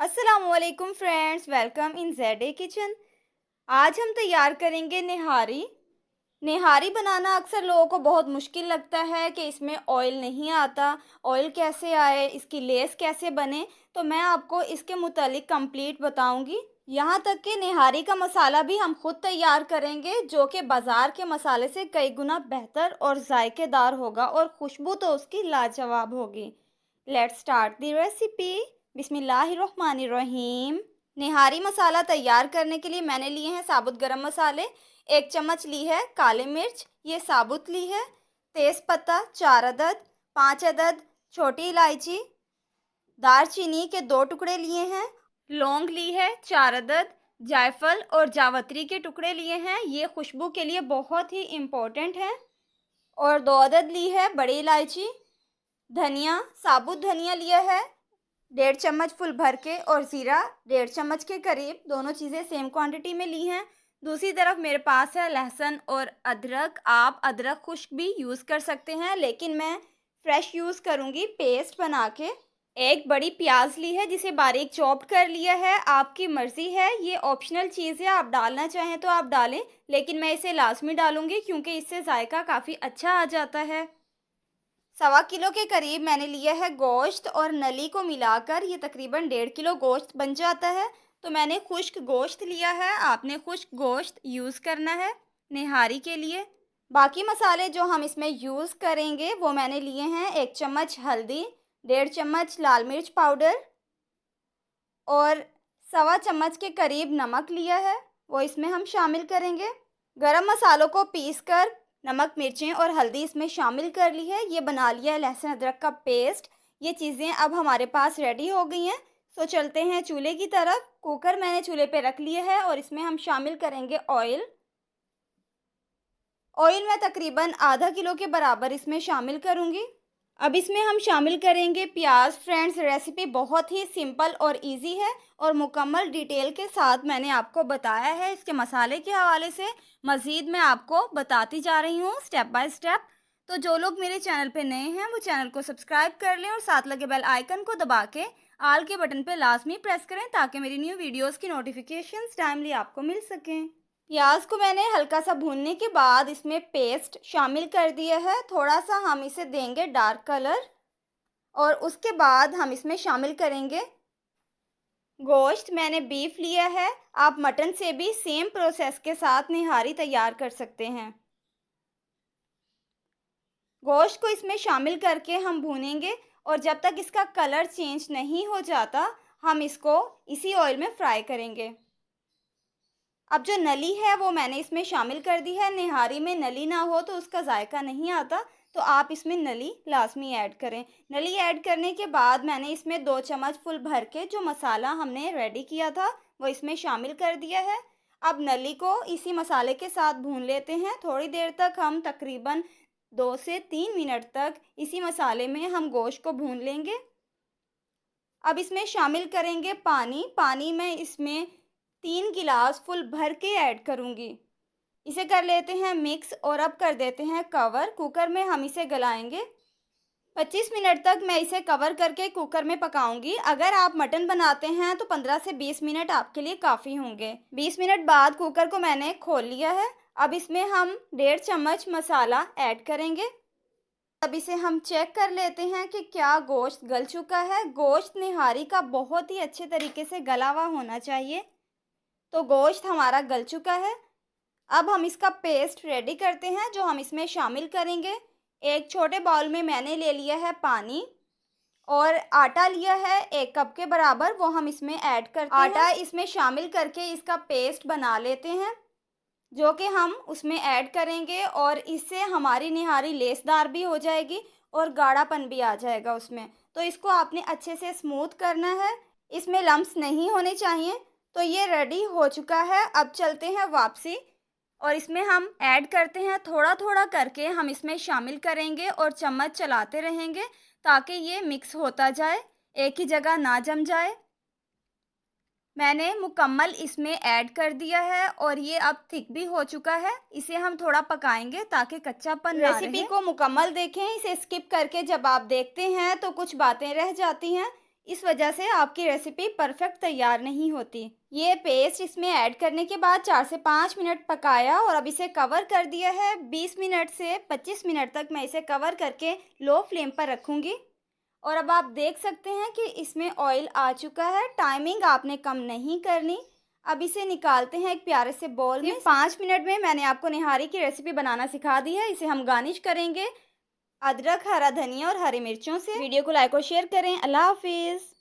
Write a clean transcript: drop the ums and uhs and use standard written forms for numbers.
अस्सलामुअलैकुम friends, welcome in Z kitchen. आज हम तैयार करेंगे निहारी। निहारी बनाना अक्सर लोगों को बहुत मुश्किल लगता है कि इसमें ऑयल नहीं आता। ऑयल कैसे आए, इसकी लेस कैसे बने, तो मैं आपको इसके मुतालिक कंप्लीट बताऊंगी। यहाँ तक कि निहारी का मसाला भी हम खुद तैयार करेंगे, जो कि बाज़ार के मसाले से कई गुना बेहतर और जायकेदार होगा और खुशबू तो उसकी लाजवाब होगी। Let's start the recipe. बिस्मिल्लाहिर्रहमानिर्रहीम। निहारी मसाला तैयार करने के लिए मैंने लिए हैं साबुत गरम मसाले। 1 चम्मच ली है काली मिर्च, ये साबुत ली है। तेज़पत्ता 4 अदद, 5 अदद छोटी इलायची, दारचीनी के 2 टुकड़े लिए हैं। लौंग ली है 4 अदद, जायफल और जावित्री के टुकड़े लिए हैं, ये खुशबू के लिए बहुत ही इम्पोर्टेंट है। और 2 अदद ली है बड़ी इलायची। धनिया, साबुत धनिया लिया है 1.5 चम्मच फुल भर के, और ज़ीरा 1.5 चम्मच के करीब, दोनों चीज़ें सेम क्वांटिटी में ली हैं। दूसरी तरफ मेरे पास है लहसुन और अदरक। आप अदरक खुश्क भी यूज़ कर सकते हैं, लेकिन मैं फ्रेश यूज़ करूँगी पेस्ट बना के। एक बड़ी प्याज ली है जिसे बारीक चॉप कर लिया है। आपकी मर्ज़ी है, ये ऑप्शनल चीज़ है, आप डालना चाहें तो आप डालें, लेकिन मैं इसे लाजमी डालूँगी क्योंकि इससे जायका काफ़ी अच्छा आ जाता है। 1.25 किलो के करीब मैंने लिया है गोश्त, और नली को मिलाकर ये तकरीबन 1.5 किलो गोश्त बन जाता है। तो मैंने खुश्क गोश्त लिया है, आपने खुश्क गोश्त यूज़ करना है निहारी के लिए। बाकी मसाले जो हम इसमें यूज़ करेंगे वो मैंने लिए हैं 1 चम्मच हल्दी, 1.5 चम्मच लाल मिर्च पाउडर, और 1.25 चम्मच के करीब नमक लिया है, वो इसमें हम शामिल करेंगे। गरम मसालों को पीसकर नमक, मिर्चें और हल्दी इसमें शामिल कर ली है। ये बना लिया है लहसुन अदरक का पेस्ट। ये चीज़ें अब हमारे पास रेडी हो गई हैं। सो चलते हैं चूल्हे की तरफ। कुकर मैंने चूल्हे पे रख लिया है और इसमें हम शामिल करेंगे ऑयल। ऑयल मैं तकरीबन ½ किलो के बराबर इसमें शामिल करूँगी। अब इसमें हम शामिल करेंगे प्याज। फ्रेंड्स, रेसिपी बहुत ही सिंपल और इजी है, और मुकम्मल डिटेल के साथ मैंने आपको बताया है। इसके मसाले के हवाले से मज़ीद मैं आपको बताती जा रही हूँ स्टेप बाय स्टेप। तो जो लोग मेरे चैनल पे नए हैं वो चैनल को सब्सक्राइब कर लें और साथ लगे बेल आइकन को दबा के आल के बटन पे लाजमी प्रेस करें, ताकि मेरी न्यू वीडियोस की नोटिफिकेशंस टाइमली आपको मिल सकें। प्याज को मैंने हल्का सा भूनने के बाद इसमें पेस्ट शामिल कर दिया है। थोड़ा सा हम इसे देंगे डार्क कलर, और उसके बाद हम इसमें शामिल करेंगे गोश्त। मैंने बीफ लिया है, आप मटन से भी सेम प्रोसेस के साथ निहारी तैयार कर सकते हैं। गोश्त को इसमें शामिल करके हम भूनेंगे, और जब तक इसका कलर चेंज नहीं हो जाता हम इसको इसी ऑयल में फ्राई करेंगे। अब जो नली है वो मैंने इसमें शामिल कर दी है। निहारी में नली ना हो तो उसका जायका नहीं आता, तो आप इसमें नली लाजमी ऐड करें। नली ऐड करने के बाद मैंने इसमें 2 चम्मच फुल भर के जो मसाला हमने रेडी किया था वो इसमें शामिल कर दिया है। अब नली को इसी मसाले के साथ भून लेते हैं थोड़ी देर तक। हम तकरीबन 2 से 3 मिनट तक इसी मसाले में हम गोश्त को भून लेंगे। अब इसमें शामिल करेंगे पानी। पानी मैं इसमें 3 गिलास फुल भर के ऐड करूँगी। इसे कर लेते हैं मिक्स, और अब कर देते हैं कवर। कुकर में हम इसे गलाएंगे। 25 मिनट तक मैं इसे कवर करके कुकर में पकाऊंगी। अगर आप मटन बनाते हैं तो 15 से 20 मिनट आपके लिए काफ़ी होंगे। 20 मिनट बाद कुकर को मैंने खोल लिया है। अब इसमें हम 1.5 चम्मच मसाला ऐड करेंगे। अब इसे हम चेक कर लेते हैं कि क्या गोश्त गल चुका है। गोश्त निहारी का बहुत ही अच्छे तरीके से गला हुआ होना चाहिए। तो गोश्त हमारा गल चुका है। अब हम इसका पेस्ट रेडी करते हैं जो हम इसमें शामिल करेंगे। एक छोटे बाउल में मैंने ले लिया है पानी, और आटा लिया है 1 कप के बराबर, वो हम इसमें ऐड करते हैं। आटा इसमें शामिल करके इसका पेस्ट बना लेते हैं, जो कि हम उसमें ऐड करेंगे, और इससे हमारी निहारी लेसदार भी हो जाएगी और गाढ़ापन भी आ जाएगा उसमें। तो इसको आपने अच्छे से स्मूथ करना है, इसमें लम्स नहीं होने चाहिए। तो ये रेडी हो चुका है। अब चलते हैं वापसी, और इसमें हम ऐड करते हैं थोड़ा थोड़ा करके। हम इसमें शामिल करेंगे और चम्मच चलाते रहेंगे ताकि ये मिक्स होता जाए, एक ही जगह ना जम जाए। मैंने मुकम्मल इसमें ऐड कर दिया है, और ये अब थिक भी हो चुका है। इसे हम थोड़ा पकाएंगे ताकि कच्चापन ना रहे। रेसिपी को मुकम्मल देखें, इसे स्किप करके जब आप देखते हैं तो कुछ बातें रह जाती हैं। इस वजह से आपकी रेसिपी परफेक्ट तैयार नहीं होती। ये पेस्ट इसमें ऐड करने के बाद 4 से 5 मिनट पकाया और अब इसे कवर कर दिया है। 20 मिनट से 25 मिनट तक मैं इसे कवर करके लो फ्लेम पर रखूँगी। और अब आप देख सकते हैं कि इसमें ऑयल आ चुका है। टाइमिंग आपने कम नहीं करनी। अब इसे निकालते हैं एक प्यारे से बाउल में। 5 मिनट में मैंने आपको निहारी की रेसिपी बनाना सिखा दी है। इसे हम गार्निश करेंगे अदरक, हरा धनिया और हरी मिर्चों से। वीडियो को लाइक और शेयर करें। अल्लाह हाफिज़।